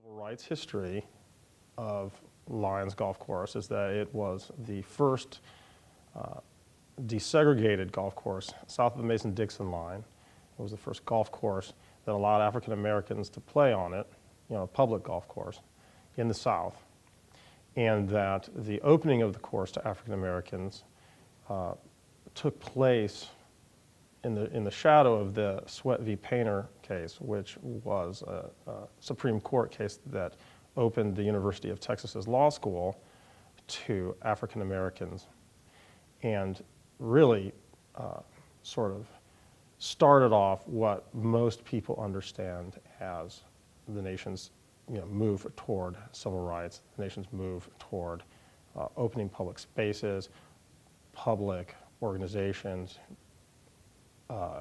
Civil rights history of Lyons Golf Course is that it was the first desegregated golf course south of the Mason-Dixon line. It was the first golf course that allowed African Americans to play on it, a public golf course in the South, and that the opening of the course to African Americans took place in the shadow of the Sweat v. Painter case, which was a Supreme Court case that opened the University of Texas's law school to African Americans, and really sort of started off what most people understand as the nation's move toward civil rights, the nation's move toward opening public spaces, public organizations,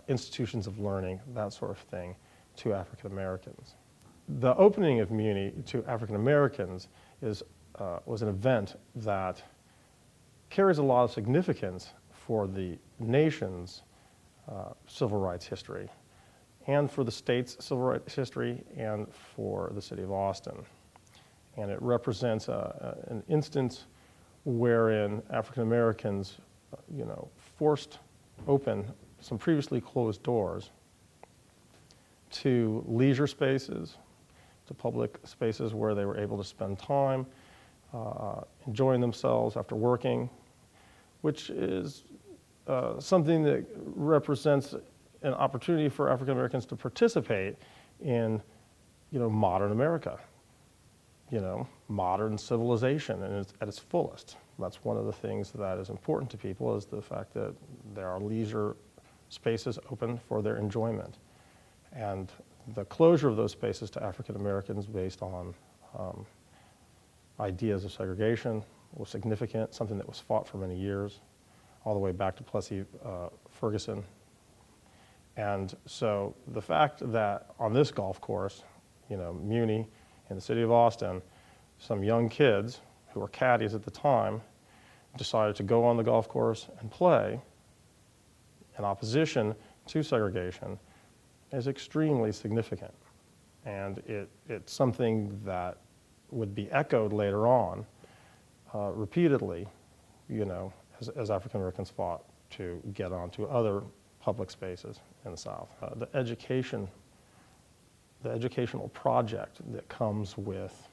institutions of learning, that sort of thing, to African Americans. The opening of Muny to African Americans was an event that carries a lot of significance for the nation's civil rights history, and for the state's civil rights history, and for the city of Austin. And it represents an instance wherein African Americans, forced open some previously closed doors to leisure spaces, to public spaces where they were able to spend time, enjoying themselves after working, which is something that represents an opportunity for African Americans to participate in, modern America, modern civilization at its fullest. That's one of the things that is important to people, is the fact that there are leisure spaces open for their enjoyment. And the closure of those spaces to African Americans based on ideas of segregation was significant, something that was fought for many years, all the way back to Plessy Ferguson. And so the fact that on this golf course, Muny, in the city of Austin, some young kids who were caddies at the time decided to go on the golf course and play in opposition to segregation is extremely significant. And it's something that would be echoed later on repeatedly, as African Americans fought to get onto other public spaces in the South. The educational project that comes with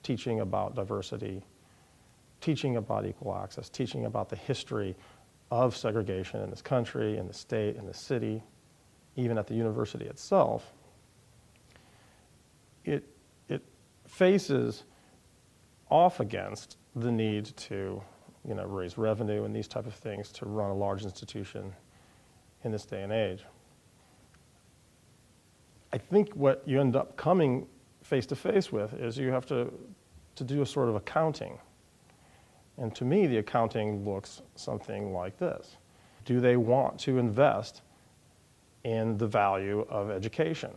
teaching about diversity, teaching about equal access, teaching about the history of segregation in this country, in the state, in the city, even at the university itself, it faces off against the need to raise revenue and these type of things to run a large institution in this day and age. I think what you end up coming face to face with is you have to do a sort of accounting. And to me, the accounting looks something like this. Do they want to invest in the value of education?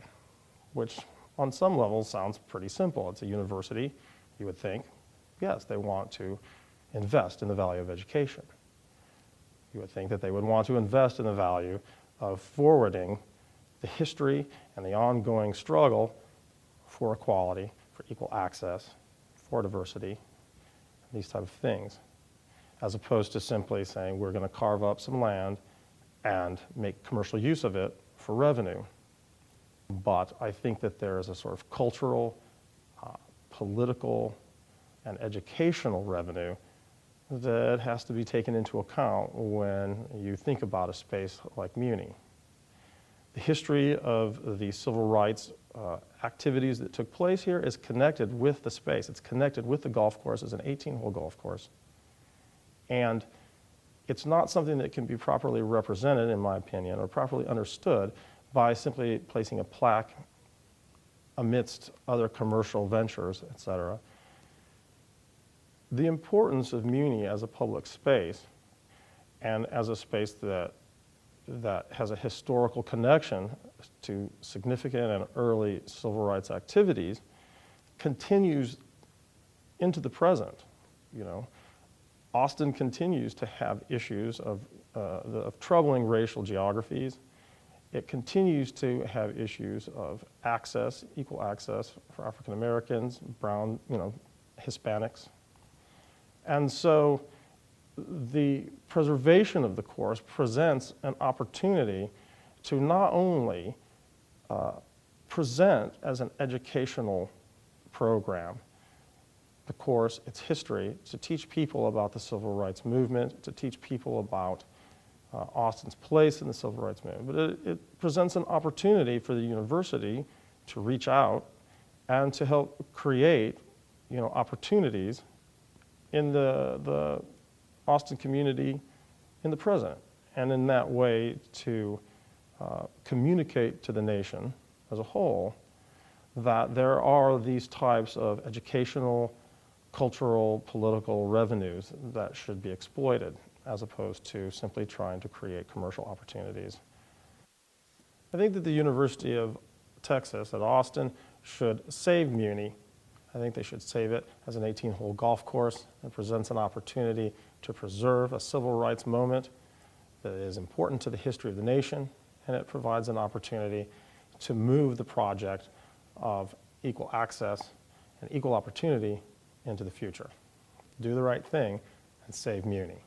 Which on some level sounds pretty simple. It's a university, you would think. Yes, they want to invest in the value of education. You would think that they would want to invest in the value of forwarding the history and the ongoing struggle for equality, for equal access, for diversity, these type of things, as opposed to simply saying we're going to carve up some land and make commercial use of it for revenue. But I think that there is a sort of cultural, political, and educational revenue that has to be taken into account when you think about a space like Muny. The history of the civil rights activities that took place here is connected with the space. It's connected with the golf course. It's an 18-hole golf course. And it's not something that can be properly represented, in my opinion, or properly understood by simply placing a plaque amidst other commercial ventures, et cetera. The importance of Muny as a public space and as a space that has a historical connection to significant and early civil rights activities continues into the present. Austin continues to have issues of troubling racial geographies it continues to have issues of access, equal access for African Americans, brown, Hispanics. And so the preservation of the course presents an opportunity to not only present as an educational program the course, its history, to teach people about the civil rights movement, to teach people about Austin's place in the civil rights movement, but it presents an opportunity for the university to reach out and to help create, opportunities in the Austin community in the present, and in that way to communicate to the nation as a whole that there are these types of educational, cultural, political revenues that should be exploited, as opposed to simply trying to create commercial opportunities. I think that the University of Texas at Austin should save Muny. I think they should save it as an 18-hole golf course. It presents an opportunity to preserve a civil rights moment that is important to the history of the nation, and it provides an opportunity to move the project of equal access and equal opportunity into the future. Do the right thing and save Muny.